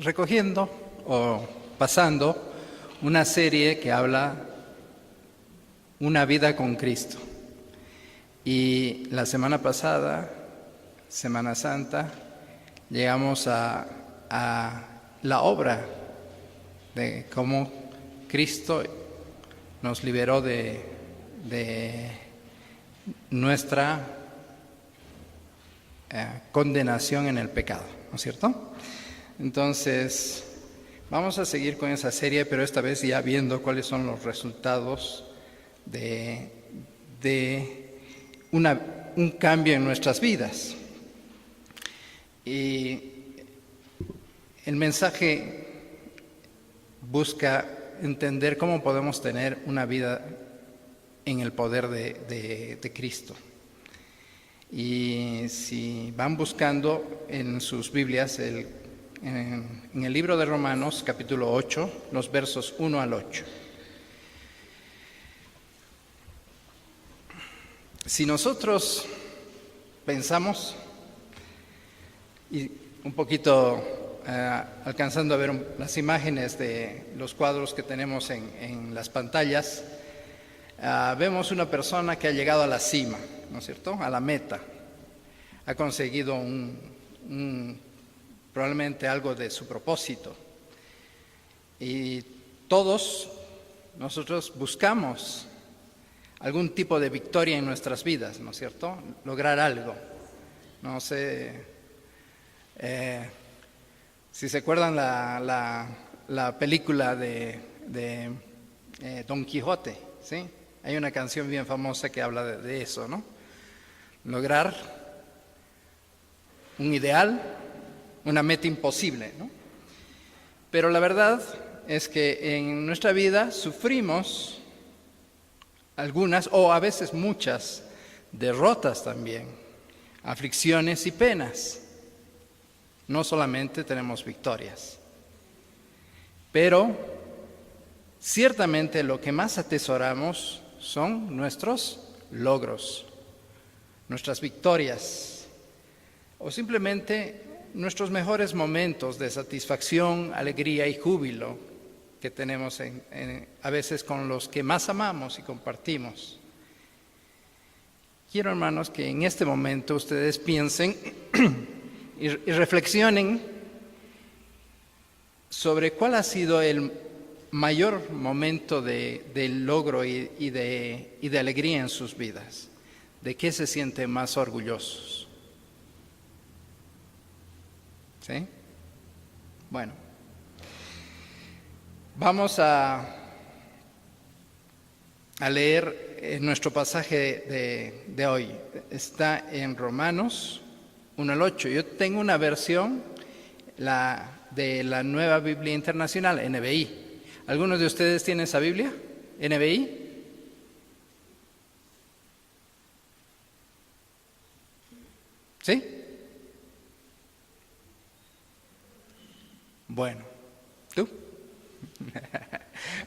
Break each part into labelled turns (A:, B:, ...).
A: recogiendo o pasando una serie que habla una vida con Cristo. Y la semana pasada, Semana Santa, llegamos a la obra de cómo Cristo nos liberó de nuestra condenación en el pecado, ¿no es cierto? Entonces, vamos a seguir con esa serie, pero esta vez ya viendo cuáles son los resultados de un cambio en nuestras vidas. Y el mensaje busca entender cómo podemos tener una vida en el poder de Cristo. Y si van buscando en sus Biblias, en el libro de Romanos, capítulo 8, los versos 1 al 8. Si nosotros pensamos, y un poquito alcanzando a ver las imágenes de los cuadros que tenemos en las pantallas, vemos una persona que ha llegado a la cima, ¿no es cierto?, a la meta. Ha conseguido probablemente algo de su propósito. Y todos nosotros buscamos algún tipo de victoria en nuestras vidas, ¿no es cierto?, lograr algo. No sé si se acuerdan la película de Don Quijote, ¿sí? Hay una canción bien famosa que habla de eso, ¿no? Lograr un ideal, una meta imposible, ¿no? Pero la verdad es que en nuestra vida sufrimos algunas, o a veces muchas, derrotas también, aflicciones y penas. No solamente tenemos victorias, pero ciertamente lo que más atesoramos son nuestros logros, nuestras victorias, o simplemente nuestros mejores momentos de satisfacción, alegría y júbilo que tenemos a veces con los que más amamos y compartimos. Quiero, hermanos, que en este momento ustedes piensen y reflexionen sobre cuál ha sido el mayor momento de logro y de alegría en sus vidas. ¿De qué se sienten más orgullosos? ¿Sí? Bueno, vamos a leer nuestro pasaje de hoy. Está en Romanos 1 al 8. Yo tengo una versión de la Nueva Biblia Internacional, NBI. ¿Algunos de ustedes tienen esa Biblia? ¿NBI? ¿Sí? Bueno, ¿tú?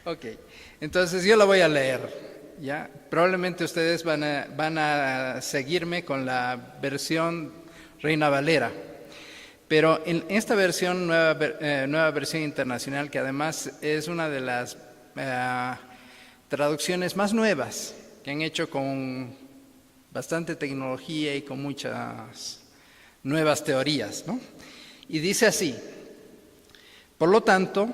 A: Ok, entonces yo la voy a leer, ¿ya? Probablemente ustedes van a seguirme con la versión Reina Valera, pero en esta versión, nueva versión internacional, que además es una de las traducciones más nuevas que han hecho con bastante tecnología y con muchas nuevas teorías, ¿no? Y dice así: por lo tanto,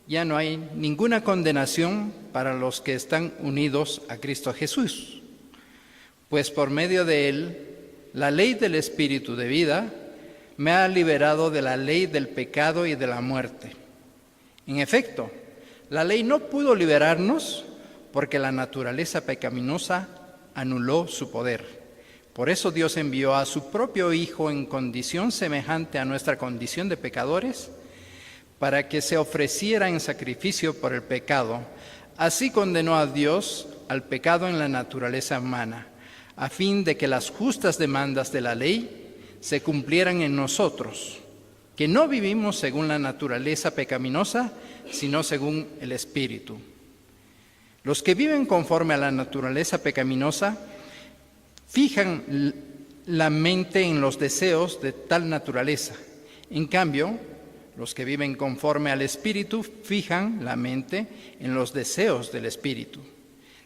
A: ya no hay ninguna condenación para los que están unidos a Cristo Jesús, pues por medio de Él, la ley del Espíritu de vida me ha liberado de la ley del pecado y de la muerte. En efecto, la ley no pudo liberarnos porque la naturaleza pecaminosa anuló su poder. Por eso Dios envió a su propio Hijo en condición semejante a nuestra condición de pecadores, para que se ofreciera en sacrificio por el pecado. Así condenó a Dios al pecado en la naturaleza humana, a fin de que las justas demandas de la ley se cumplieran en nosotros, que no vivimos según la naturaleza pecaminosa, sino según el Espíritu. Los que viven conforme a la naturaleza pecaminosa fijan la mente en los deseos de tal naturaleza. En cambio, los que viven conforme al Espíritu fijan la mente en los deseos del Espíritu.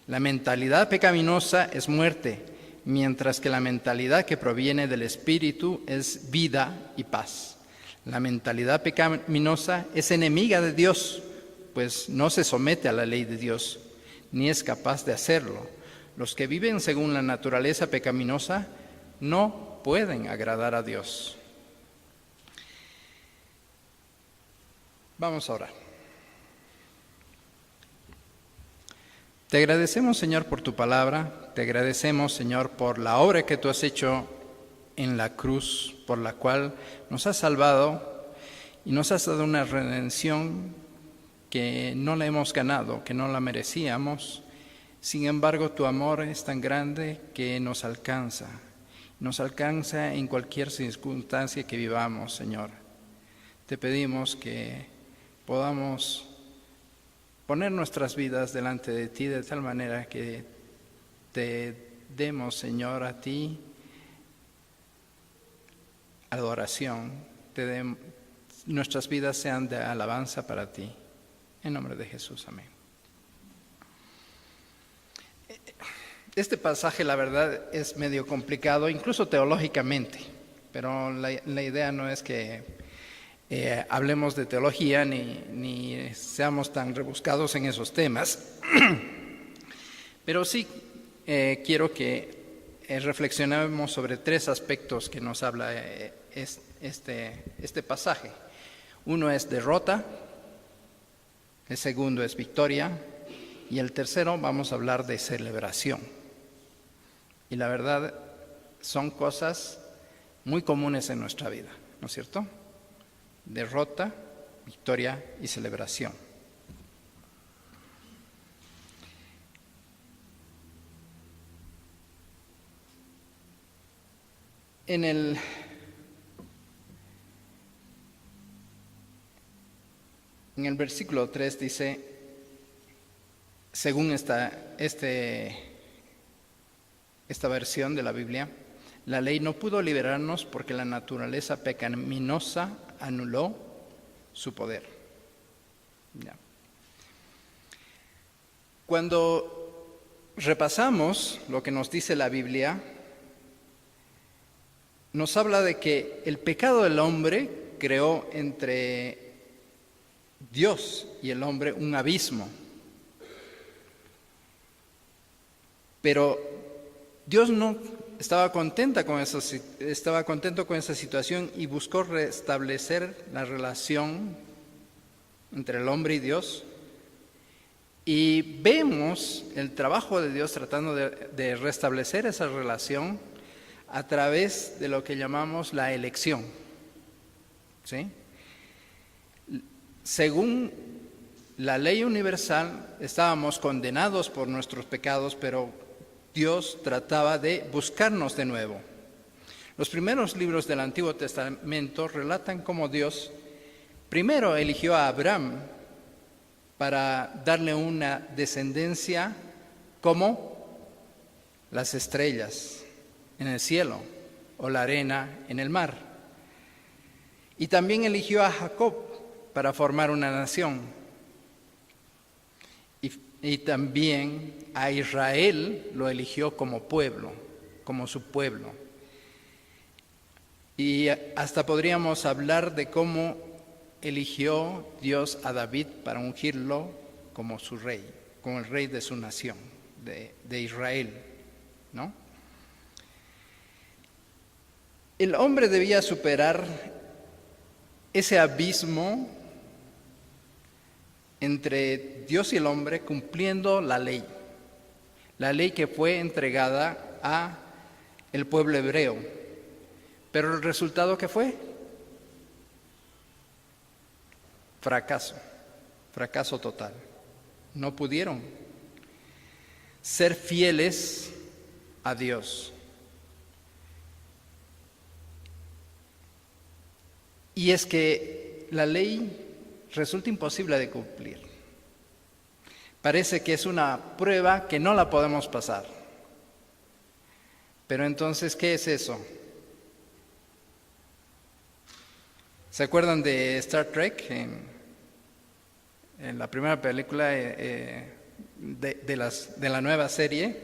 A: La mentalidad pecaminosa es muerte, mientras que la mentalidad que proviene del Espíritu es vida y paz. La mentalidad pecaminosa es enemiga de Dios, pues no se somete a la ley de Dios, ni es capaz de hacerlo. Los que viven según la naturaleza pecaminosa no pueden agradar a Dios. Vamos a orar. Te agradecemos, Señor, por tu palabra. Te agradecemos, Señor, por la obra que tú has hecho en la cruz, por la cual nos has salvado y nos has dado una redención que no la hemos ganado, que no la merecíamos. Sin embargo, tu amor es tan grande que nos alcanza en cualquier circunstancia que vivamos, Señor. Te pedimos que podamos poner nuestras vidas delante de ti de tal manera que te demos, Señor, a ti adoración, nuestras vidas sean de alabanza para ti. En nombre de Jesús, amén. Este pasaje, la verdad, es medio complicado, incluso teológicamente, pero la idea no es que hablemos de teología ni seamos tan rebuscados en esos temas. Pero sí quiero que reflexionemos sobre tres aspectos que nos habla este pasaje. Uno es derrota, el segundo es victoria y el tercero vamos a hablar de celebración. Y la verdad son cosas muy comunes en nuestra vida, ¿no es cierto? Derrota, victoria y celebración. En el versículo 3 dice, según esta versión de la Biblia, la ley no pudo liberarnos porque la naturaleza pecaminosa anuló su poder. Ya. Cuando repasamos lo que nos dice la Biblia, nos habla de que el pecado del hombre creó entre Dios y el hombre un abismo. Pero Dios no estaba contento con esa situación y buscó restablecer la relación entre el hombre y Dios. Y vemos el trabajo de Dios tratando de restablecer esa relación a través de lo que llamamos la elección. ¿Sí? Según la ley universal, estábamos condenados por nuestros pecados, pero Dios trataba de buscarnos de nuevo. Los primeros libros del Antiguo Testamento relatan cómo Dios primero eligió a Abraham para darle una descendencia como las estrellas en el cielo o la arena en el mar. Y también eligió a Jacob para formar una nación. Y también a Israel lo eligió como pueblo, como su pueblo. Y hasta podríamos hablar de cómo eligió Dios a David para ungirlo como su rey, como el rey de su nación, de Israel, ¿no? El hombre debía superar ese abismo entre Dios y el hombre cumpliendo la ley que fue entregada a el pueblo hebreo. Pero el resultado, ¿qué fue? Fracaso total. No pudieron ser fieles a Dios. Y es que la ley resulta imposible de cumplir. Parece que es una prueba que no la podemos pasar. Pero entonces, ¿qué es eso? ¿Se acuerdan de Star Trek? En la primera película de la nueva serie,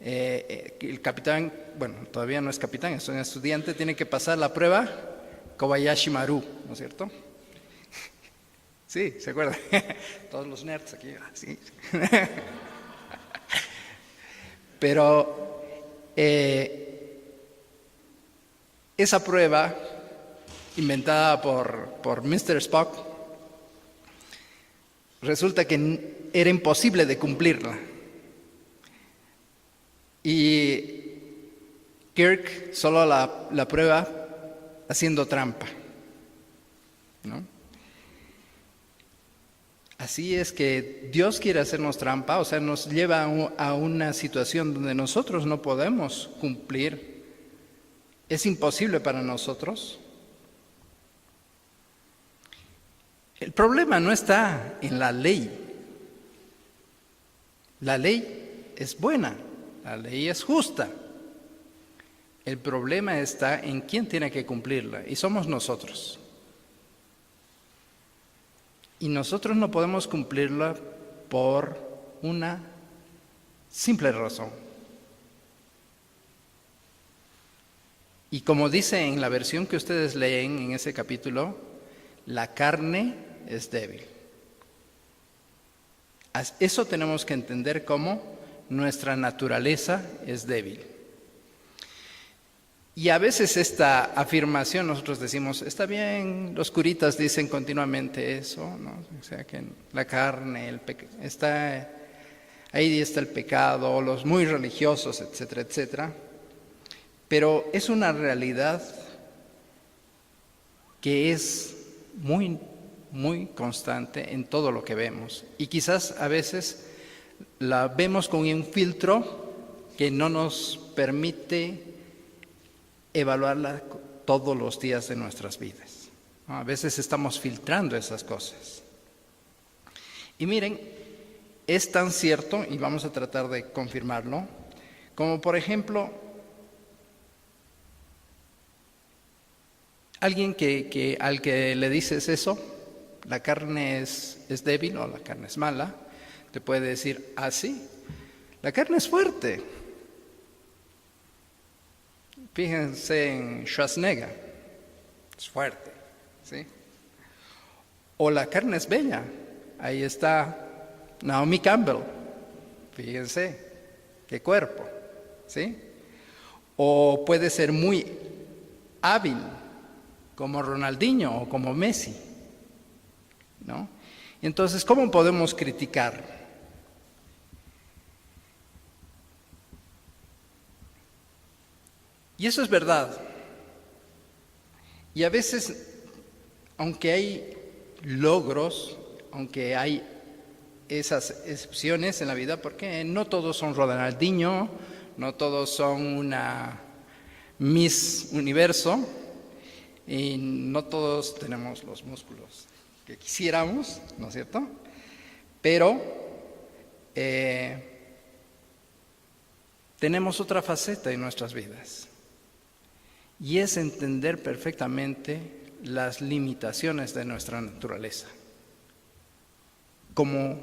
A: el capitán, bueno, todavía no es capitán, es un estudiante, tiene que pasar la prueba Kobayashi Maru, ¿no es cierto? Sí, ¿se acuerdan? Todos los nerds aquí, sí. Pero esa prueba, inventada por Mr. Spock, resulta que era imposible de cumplirla. Y Kirk solo la prueba haciendo trampa, ¿no? Así es que Dios quiere hacernos trampa, o sea, nos lleva a una situación donde nosotros no podemos cumplir. Es imposible para nosotros. El problema no está en la ley. La ley es buena, la ley es justa. El problema está en quién tiene que cumplirla, y somos nosotros. Y nosotros no podemos cumplirla por una simple razón. Y como dice en la versión que ustedes leen en ese capítulo, la carne es débil. Eso tenemos que entender como nuestra naturaleza es débil. Y a veces esta afirmación nosotros decimos, está bien, los curitas dicen continuamente eso, ¿no? O sea que la carne, ahí está el pecado, los muy religiosos, etcétera, etcétera. Pero es una realidad que es muy, muy constante en todo lo que vemos. Y quizás a veces la vemos con un filtro que no nos permite evaluarla todos los días de nuestras vidas. A veces estamos filtrando esas cosas. Y miren, es tan cierto, y vamos a tratar de confirmarlo, como por ejemplo, alguien al que le dices eso, la carne es débil o la carne es mala, te puede decir, sí, la carne es fuerte. Fíjense en Schwarzenegger, es fuerte, ¿sí? O la carne es bella, ahí está Naomi Campbell, fíjense, qué cuerpo, ¿sí? O puede ser muy hábil, como Ronaldinho o como Messi, ¿no? Entonces, ¿cómo podemos criticar? Y eso es verdad. Y a veces, aunque hay logros, aunque hay esas excepciones en la vida, porque no todos son Ronaldinho, no todos son una Miss Universo, y no todos tenemos los músculos que quisiéramos, ¿no es cierto? Pero tenemos otra faceta en nuestras vidas. Y es entender perfectamente las limitaciones de nuestra naturaleza. Como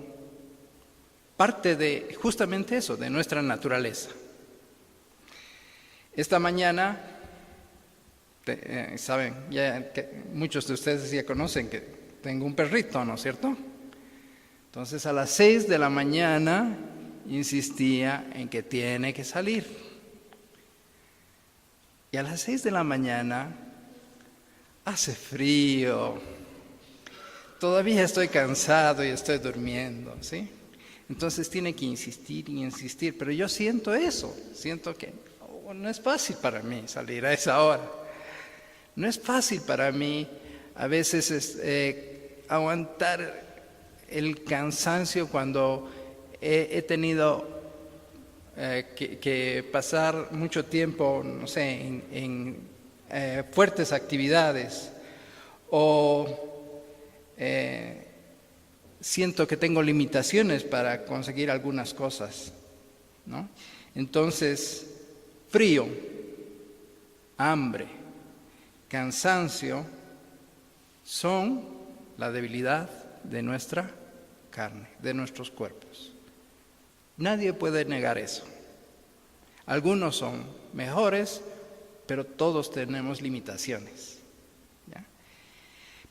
A: parte de justamente eso, de nuestra naturaleza. Esta mañana, saben, ya que muchos de ustedes ya conocen que tengo un perrito, ¿no es cierto? Entonces a las 6 de la mañana insistía en que tiene que salir. Y a las 6 de la mañana hace frío, todavía estoy cansado y estoy durmiendo, ¿sí? Entonces tiene que insistir y insistir, pero yo siento eso, siento que no es fácil para mí salir a esa hora. No es fácil para mí a veces aguantar el cansancio cuando he tenido que pasar mucho tiempo, no sé, en fuertes actividades, o siento que tengo limitaciones para conseguir algunas cosas, ¿no? Entonces, frío, hambre, cansancio, son la debilidad de nuestra carne, de nuestros cuerpos. Nadie puede negar eso. Algunos son mejores, pero todos tenemos limitaciones, ¿ya?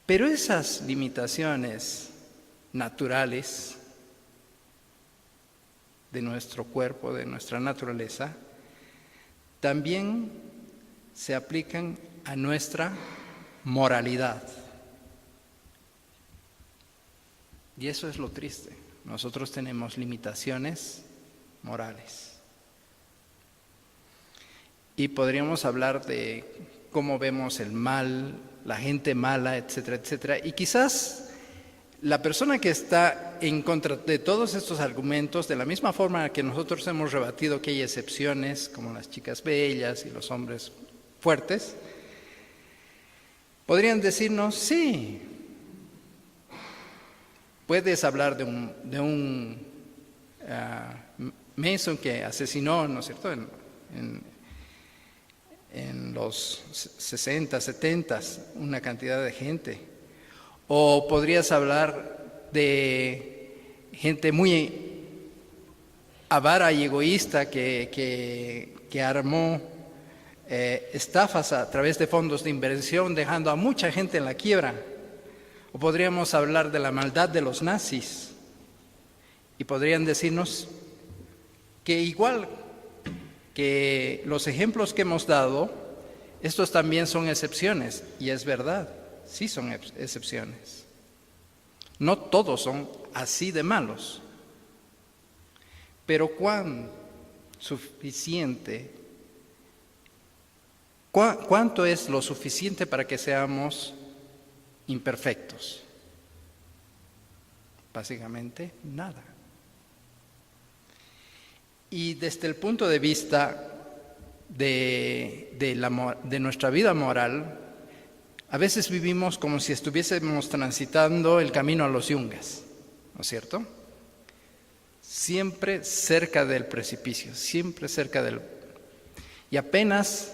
A: Pero esas limitaciones naturales de nuestro cuerpo, de nuestra naturaleza, también se aplican a nuestra moralidad. Y eso es lo triste. Nosotros tenemos limitaciones morales. Y podríamos hablar de cómo vemos el mal, la gente mala, etcétera, etcétera. Y quizás la persona que está en contra de todos estos argumentos, de la misma forma que nosotros hemos rebatido que hay excepciones, como las chicas bellas y los hombres fuertes, podrían decirnos, sí, puedes hablar de un Mason que asesinó, ¿no es cierto?, en los 60, 70, una cantidad de gente. O podrías hablar de gente muy avara y egoísta que armó estafas a través de fondos de inversión, dejando a mucha gente en la quiebra. O podríamos hablar de la maldad de los nazis. Y podrían decirnos que igual que los ejemplos que hemos dado, estos también son excepciones. Y es verdad, sí son excepciones. No todos son así de malos. Pero ¿cuánto es lo suficiente para que seamos imperfectos? Básicamente nada. Y desde el punto de vista de nuestra vida moral, a veces vivimos como si estuviésemos transitando el camino a los yungas, ¿no es cierto? Siempre cerca del precipicio, siempre cerca del... Y apenas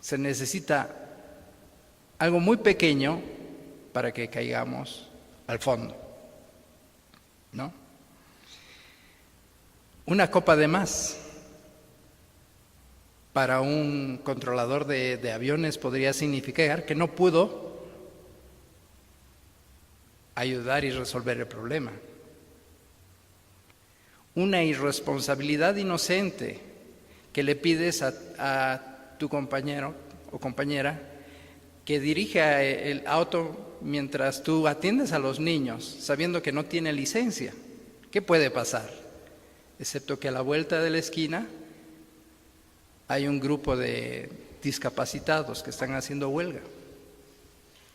A: se necesita algo muy pequeño para que caigamos al fondo, ¿no? Una copa de más para un controlador de aviones podría significar que no pudo ayudar y resolver el problema. Una irresponsabilidad inocente que le pides a tu compañero o compañera que dirija el auto mientras tú atiendes a los niños, sabiendo que no tiene licencia. ¿Qué puede pasar? Excepto que a la vuelta de la esquina hay un grupo de discapacitados que están haciendo huelga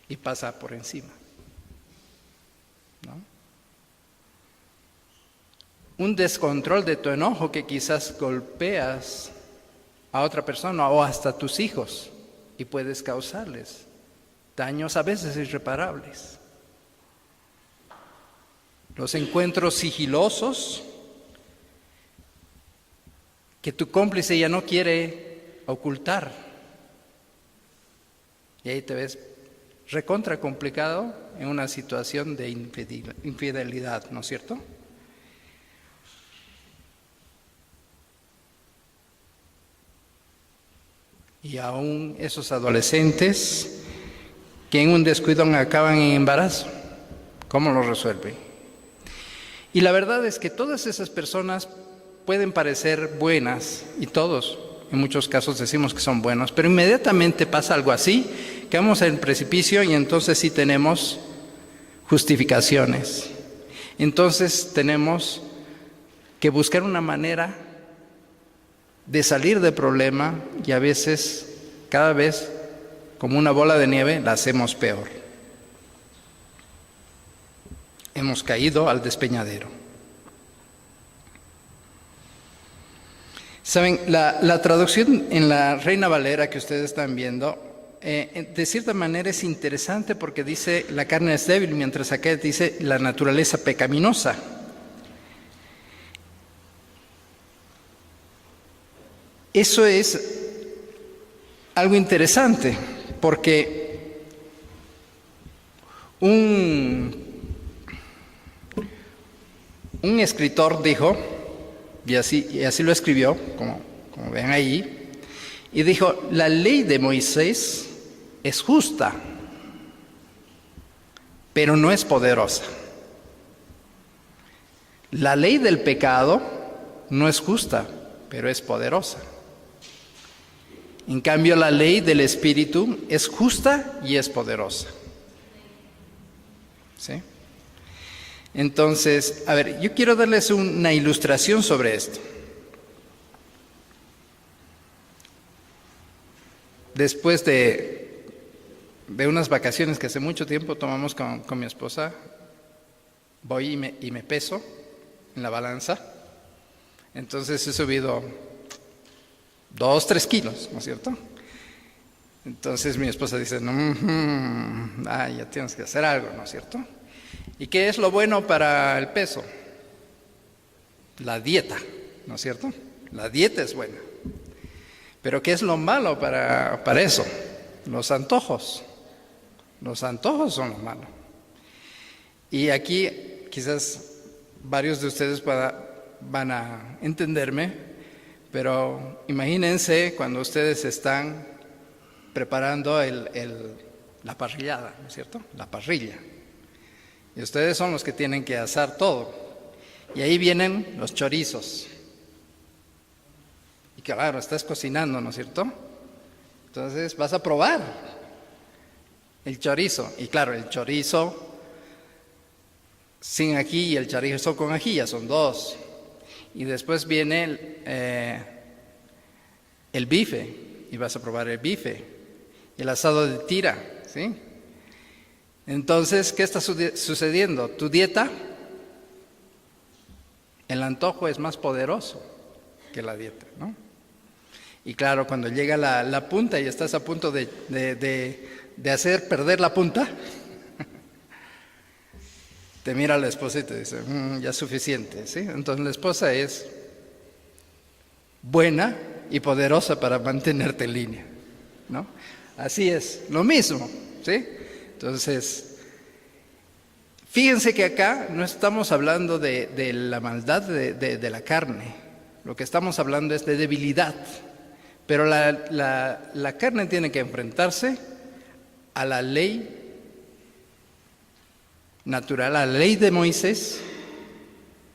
A: y pasa por encima, ¿no? Un descontrol de tu enojo que quizás golpeas a otra persona o hasta a tus hijos y puedes causarles daños a veces irreparables. Los encuentros sigilosos que tu cómplice ya no quiere ocultar. Y ahí te ves recontra complicado en una situación de infidelidad, ¿no es cierto? Y aún esos adolescentes que en un descuido acaban en embarazo, ¿cómo lo resuelve? Y la verdad es que todas esas personas pueden parecer buenas, y todos en muchos casos decimos que son buenos, pero inmediatamente pasa algo así, quedamos en el precipicio y entonces sí tenemos justificaciones. Entonces tenemos que buscar una manera de salir del problema y a veces, cada vez, como una bola de nieve, la hacemos peor. Hemos caído al despeñadero. Saben, la traducción en la Reina Valera que ustedes están viendo, de cierta manera es interesante porque dice la carne es débil, mientras acá dice la naturaleza pecaminosa. Eso es algo interesante porque Un escritor dijo, y así lo escribió, como ven ahí, y dijo: la ley de Moisés es justa, pero no es poderosa. La ley del pecado no es justa, pero es poderosa. En cambio, la ley del Espíritu es justa y es poderosa. ¿Sí? Entonces, a ver, yo quiero darles una ilustración sobre esto. Después de unas vacaciones que hace mucho tiempo tomamos con mi esposa, voy y me peso en la balanza. Entonces he subido 2-3 kilos, ¿no es cierto? Entonces mi esposa dice: no, ya tienes que hacer algo, ¿no es cierto? ¿Y qué es lo bueno para el peso? La dieta, ¿no es cierto? La dieta es buena. Pero ¿qué es lo malo para eso? Los antojos. Los antojos son lo malo. Y aquí quizás varios de ustedes van a entenderme, pero imagínense cuando ustedes están preparando la parrillada, ¿no es cierto? La parrilla. Y ustedes son los que tienen que asar todo. Y ahí vienen los chorizos. Y claro, estás cocinando, ¿no es cierto? Entonces vas a probar el chorizo. Y claro, el chorizo sin ají y el chorizo con ají ya son dos. Y después viene el bife, y vas a probar el bife, el asado de tira, ¿sí? Entonces, ¿qué está sucediendo? Tu dieta, el antojo es más poderoso que la dieta, ¿no? Y claro, cuando llega la punta y estás a punto de hacer perder la punta, te mira la esposa y te dice: ya es suficiente, ¿sí? Entonces la esposa es buena y poderosa para mantenerte en línea, ¿no? Así es, lo mismo, ¿sí? Entonces, fíjense que acá no estamos hablando de la maldad de la carne, lo que estamos hablando es de debilidad, pero la carne tiene que enfrentarse a la ley natural, a la ley de Moisés,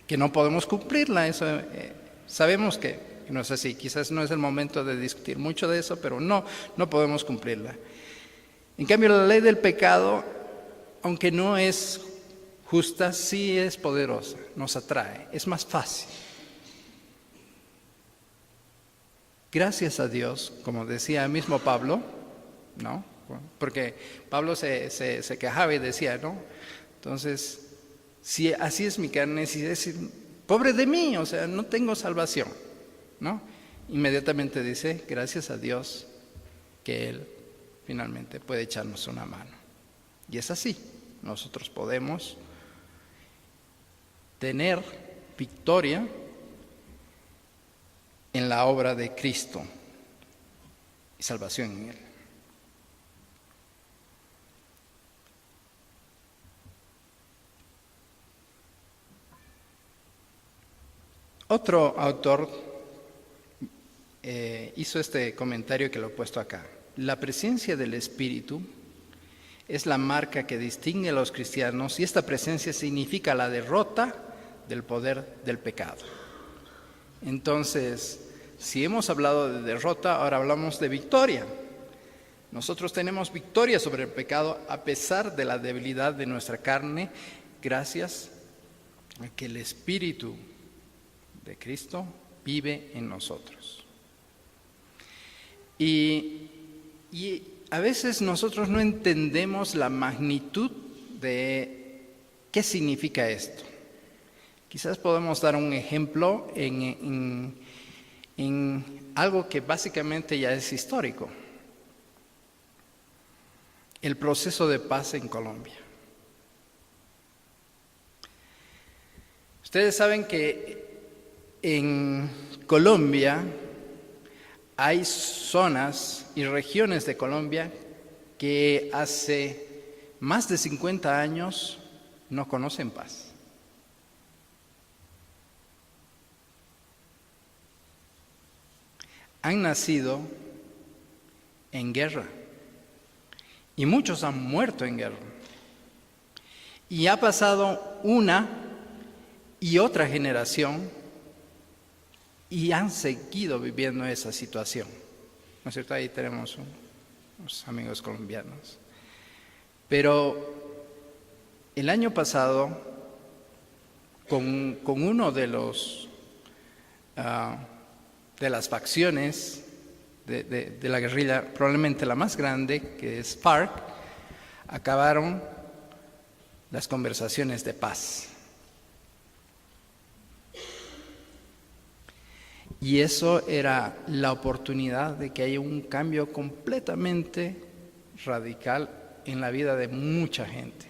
A: que no podemos cumplirla. Eso sabemos que no es así. Quizás no es el momento de discutir mucho de eso, pero no podemos cumplirla. En cambio, la ley del pecado, aunque no es justa, sí es poderosa, nos atrae, es más fácil. Gracias a Dios, como decía el mismo Pablo, ¿no? Porque Pablo se quejaba y decía, ¿no? Entonces, si así es mi carne, si es pobre de mí, o sea, no tengo salvación, ¿no? Inmediatamente dice: gracias a Dios que Él finalmente puede echarnos una mano. Y es así, nosotros podemos tener victoria en la obra de Cristo y salvación en Él. Otro autor hizo este comentario que lo he puesto acá. La presencia del Espíritu es la marca que distingue a los cristianos, y esta presencia significa la derrota del poder del pecado. Entonces, si hemos hablado de derrota, ahora hablamos de victoria. Nosotros tenemos victoria sobre el pecado a pesar de la debilidad de nuestra carne, gracias a que el Espíritu de Cristo vive en nosotros. Y a veces nosotros no entendemos la magnitud de qué significa esto. Quizás podemos dar un ejemplo en algo que básicamente ya es histórico. El proceso de paz en Colombia. Ustedes saben que en Colombia hay zonas y regiones de Colombia que hace más de 50 años no conocen paz. Han nacido en guerra y muchos han muerto en guerra. Y ha pasado una y otra generación y han seguido viviendo esa situación. ¿No es cierto? Ahí tenemos unos amigos colombianos. Pero el año pasado, con uno de las facciones de la guerrilla, probablemente la más grande, que es FARC, acabaron las conversaciones de paz. Y eso era la oportunidad de que haya un cambio completamente radical en la vida de mucha gente.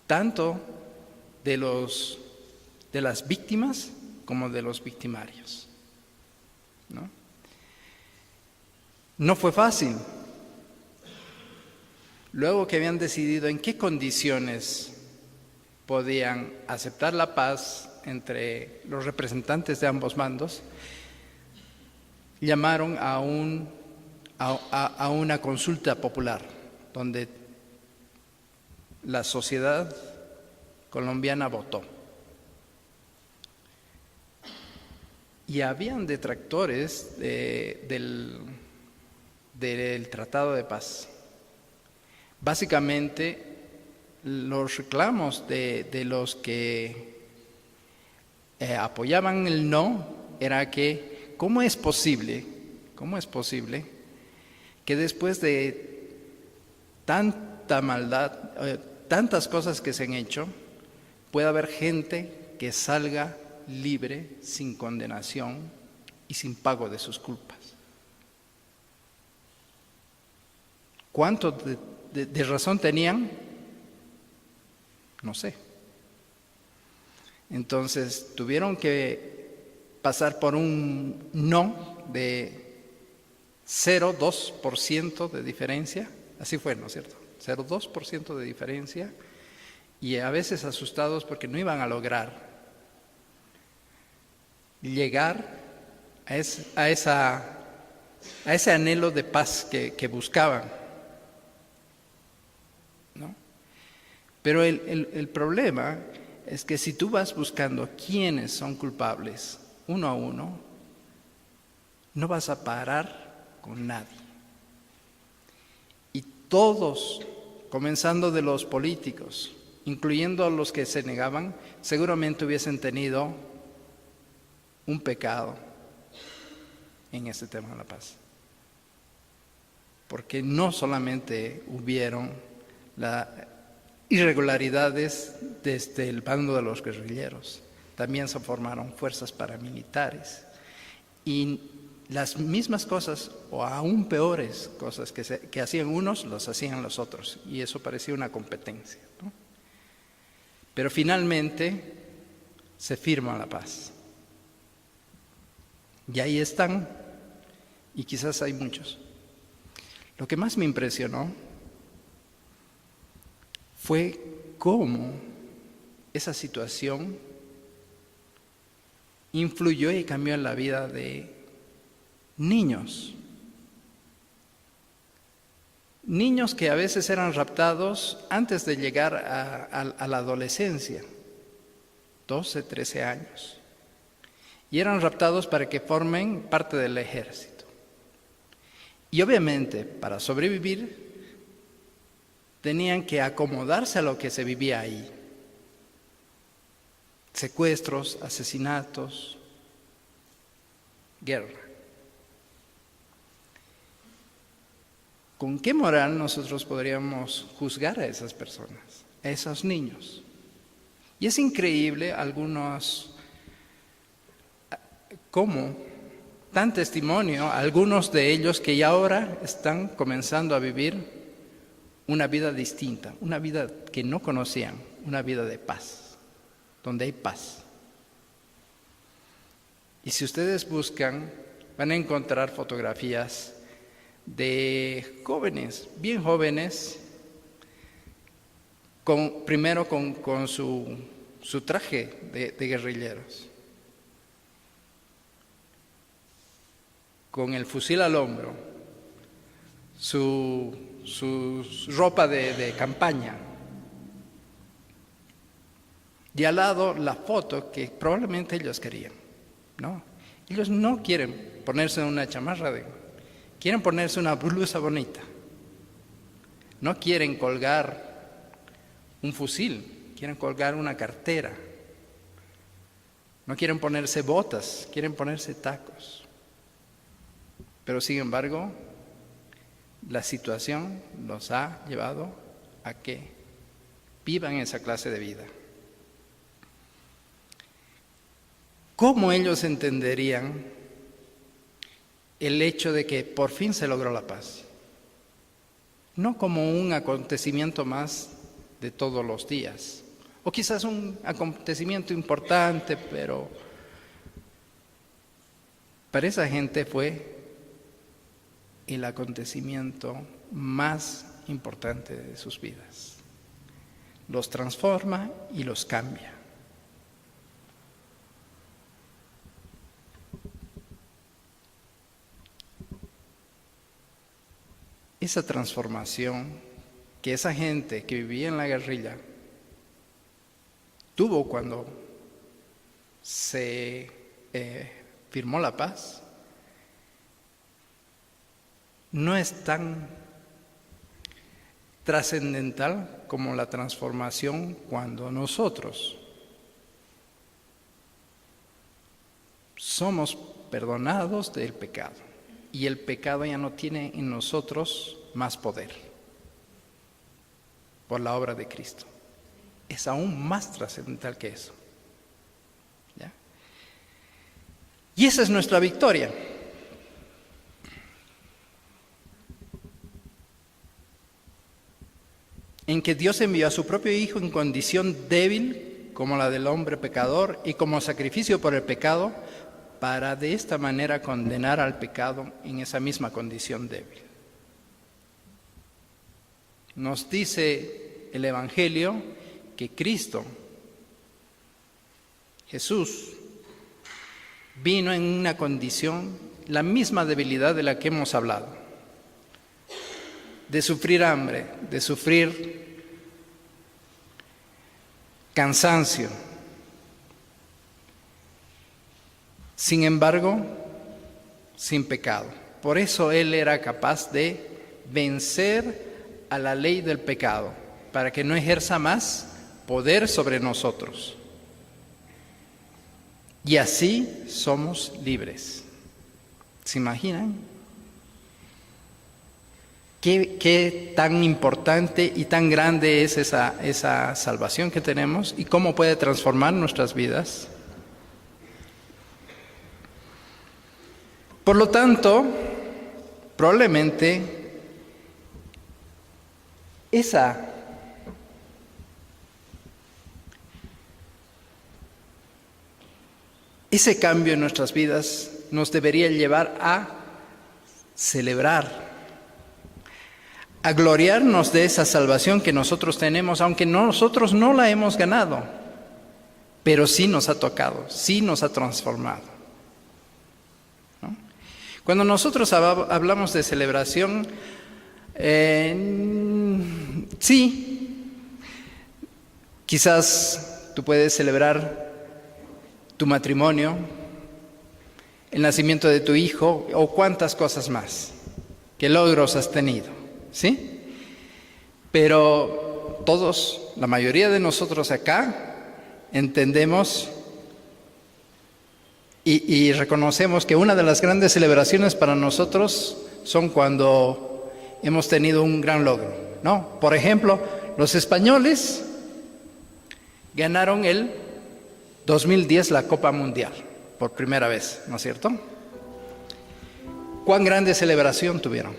A: Tanto de las víctimas como de los victimarios. No fue fácil. Luego que habían decidido en qué condiciones podían aceptar la paz entre los representantes de ambos bandos, llamaron a una consulta popular, donde la sociedad colombiana votó. Y habían detractores del Tratado de Paz. Básicamente, los reclamos de los que apoyaban el no era que ¿cómo es posible que después de tanta maldad, tantas cosas que se han hecho, pueda haber gente que salga libre, sin condenación y sin pago de sus culpas? ¿Cuánto de razón tenían? No sé. Entonces tuvieron que pasar por un no de 0,2% de diferencia. Así fue, ¿no es cierto? 0,2% de diferencia, y a veces asustados porque no iban a lograr llegar a ese anhelo de paz que buscaban, ¿no? Pero el problema es que si tú vas buscando quiénes son culpables uno a uno, no vas a parar con nadie. Y todos, comenzando de los políticos, incluyendo a los que se negaban, seguramente hubiesen tenido un pecado en este tema de la paz. Porque no solamente hubieron las irregularidades desde el bando de los guerrilleros, también se formaron fuerzas paramilitares. Y las mismas cosas, o aún peores cosas que hacían unos, las hacían los otros. Y eso parecía una competencia, ¿no? Pero finalmente se firma la paz. Y ahí están, y quizás hay muchos. Lo que más me impresionó fue cómo esa situación influyó y cambió en la vida de niños. Niños que a veces eran raptados antes de llegar a la adolescencia, 12, 13 años. Y eran raptados para que formen parte del ejército. Y obviamente, para sobrevivir, tenían que acomodarse a lo que se vivía ahí. Secuestros, asesinatos, guerra. ¿Con qué moral nosotros podríamos juzgar a esas personas, a esos niños? Y es increíble cómo dan testimonio algunos de ellos que ya ahora están comenzando a vivir una vida distinta, una vida que no conocían, una vida de paz, donde hay paz. Y si ustedes buscan, van a encontrar fotografías de jóvenes, bien jóvenes, primero con su traje de guerrilleros, con el fusil al hombro, su ropa de campaña, y al lado la foto que probablemente ellos querían, ¿no? Ellos no quieren ponerse una chamarra, quieren ponerse una blusa bonita. No quieren colgar un fusil, quieren colgar una cartera. No quieren ponerse botas, quieren ponerse tacos. Pero sin embargo, la situación los ha llevado a que vivan esa clase de vida. ¿Cómo ellos entenderían el hecho de que por fin se logró la paz? No como un acontecimiento más de todos los días, o quizás un acontecimiento importante, pero para esa gente fue el acontecimiento más importante de sus vidas. Los transforma y los cambia. Esa transformación que esa gente que vivía en la guerrilla tuvo cuando se firmó la paz, no es tan trascendental como la transformación cuando nosotros somos perdonados del pecado y el pecado ya no tiene en nosotros más poder por la obra de Cristo. Es aún más trascendental que eso. ¿Ya? Y esa es nuestra victoria. En que Dios envió a su propio Hijo en condición débil, como la del hombre pecador, y como sacrificio por el pecado, para de esta manera condenar al pecado en esa misma condición débil. Nos dice el Evangelio que Cristo, Jesús, vino en una condición, la misma debilidad de la que hemos hablado, de sufrir hambre, de sufrir cansancio. Sin embargo, sin pecado. Por eso Él era capaz de vencer a la ley del pecado, para que no ejerza más poder sobre nosotros. Y así somos libres. ¿Se imaginan? ¿Qué tan importante y tan grande es esa salvación que tenemos y cómo puede transformar nuestras vidas? Por lo tanto, probablemente ese cambio en nuestras vidas nos debería llevar a celebrar, a gloriarnos de esa salvación que nosotros tenemos, aunque nosotros no la hemos ganado, pero sí nos ha tocado, sí nos ha transformado. Cuando nosotros hablamos de celebración, sí, quizás tú puedes celebrar tu matrimonio, el nacimiento de tu hijo o cuantas cosas más, qué logros has tenido, ¿sí? Pero todos, la mayoría de nosotros acá, entendemos y reconocemos que una de las grandes celebraciones para nosotros son cuando hemos tenido un gran logro, ¿no? Por ejemplo, los españoles ganaron el 2010 la Copa Mundial, por primera vez, ¿no es cierto? ¿Cuán grande celebración tuvieron?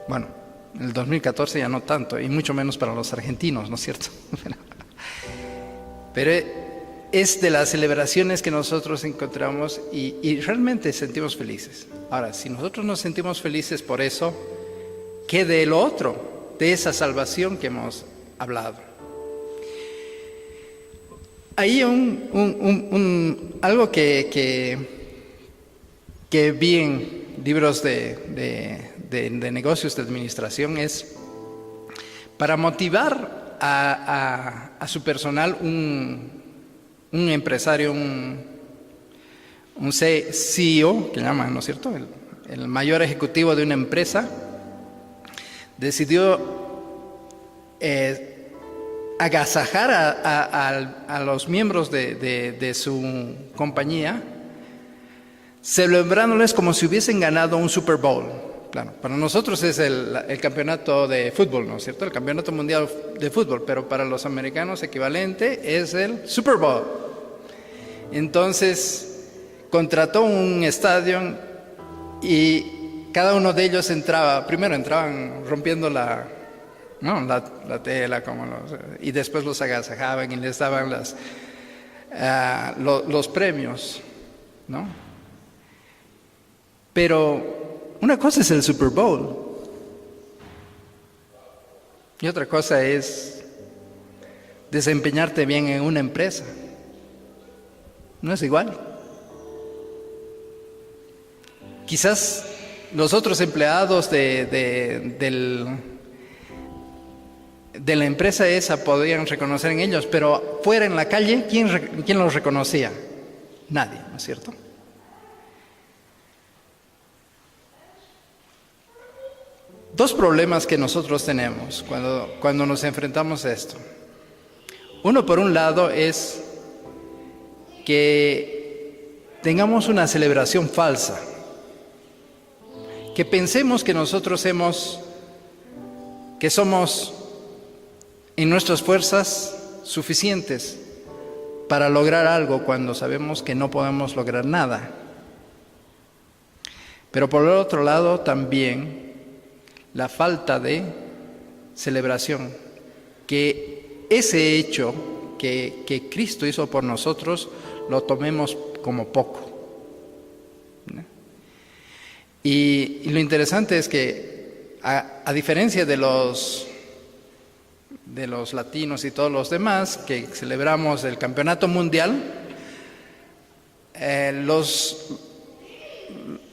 A: Bueno, en el 2014 ya no tanto, y mucho menos para los argentinos, ¿no es cierto? Pero es de las celebraciones que nosotros encontramos y realmente sentimos felices. Ahora, si nosotros nos sentimos felices por eso, ¿qué de lo otro? De esa salvación que hemos hablado. Hay algo que vi en libros de negocios, de administración, es para motivar a su personal, un empresario, un CEO, que llaman, ¿no es cierto? El mayor ejecutivo de una empresa, decidió agasajar a los miembros de su compañía, celebrándoles como si hubiesen ganado un Super Bowl. Claro, para nosotros es el campeonato de fútbol, ¿no es cierto? El campeonato mundial de fútbol, pero para los americanos equivalente es el Super Bowl. Entonces, contrató un estadio y cada uno de ellos primero entraban rompiendo la tela, y después los agasajaban y les daban los premios, ¿no? Pero una cosa es el Super Bowl y otra cosa es desempeñarte bien en una empresa. No es igual. Quizás los otros empleados de la empresa esa podían reconocer en ellos, pero fuera en la calle, ¿quién los reconocía? Nadie, ¿no es cierto? Dos problemas que nosotros tenemos cuando nos enfrentamos a esto. Uno, por un lado, es que tengamos una celebración falsa, que pensemos que nosotros somos en nuestras fuerzas suficientes para lograr algo cuando sabemos que no podemos lograr nada. Pero por el otro lado también la falta de celebración, que ese hecho que Cristo hizo por nosotros lo tomemos como poco. Y lo interesante es que a diferencia de los latinos y todos los demás que celebramos el campeonato mundial,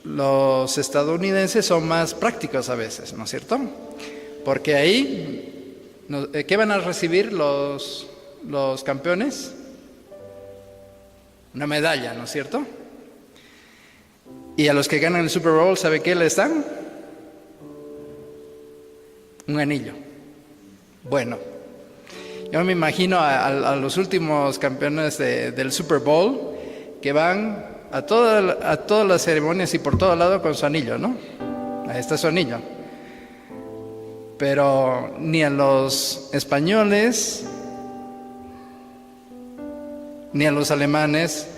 A: los estadounidenses son más prácticos a veces, ¿no es cierto? Porque ahí, ¿qué van a recibir los campeones? Una medalla, ¿no es cierto? Y a los que ganan el Super Bowl, ¿sabe qué les dan? Un anillo. Bueno, yo me imagino a los últimos campeones del Super Bowl que van a todas las ceremonias y por todo lado con su anillo, ¿no? Ahí está su anillo. Pero ni a los españoles ni a los alemanes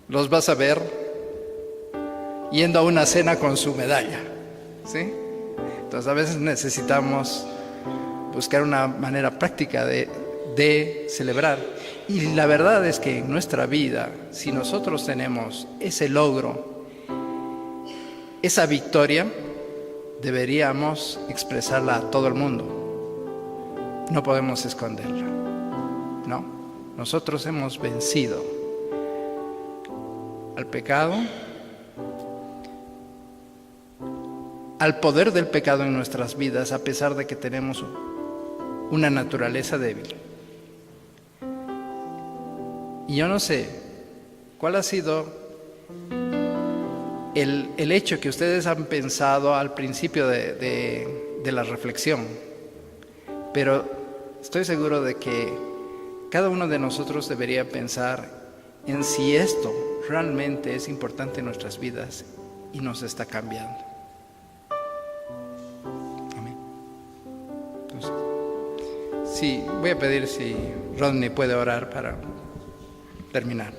A: los vas a ver yendo a una cena con su medalla, ¿sí? Entonces a veces necesitamos buscar una manera práctica de celebrar. Y la verdad es que en nuestra vida, si nosotros tenemos ese logro, esa victoria, deberíamos expresarla a todo el mundo. No podemos esconderla, ¿no? Nosotros hemos vencido al pecado, al poder del pecado en nuestras vidas, a pesar de que tenemos una naturaleza débil. Y yo no sé cuál ha sido el hecho que ustedes han pensado al principio de la reflexión, pero estoy seguro de que cada uno de nosotros debería pensar en si esto realmente es importante en nuestras vidas y nos está cambiando. Amén. Entonces, sí, voy a pedir si Rodney puede orar para terminar.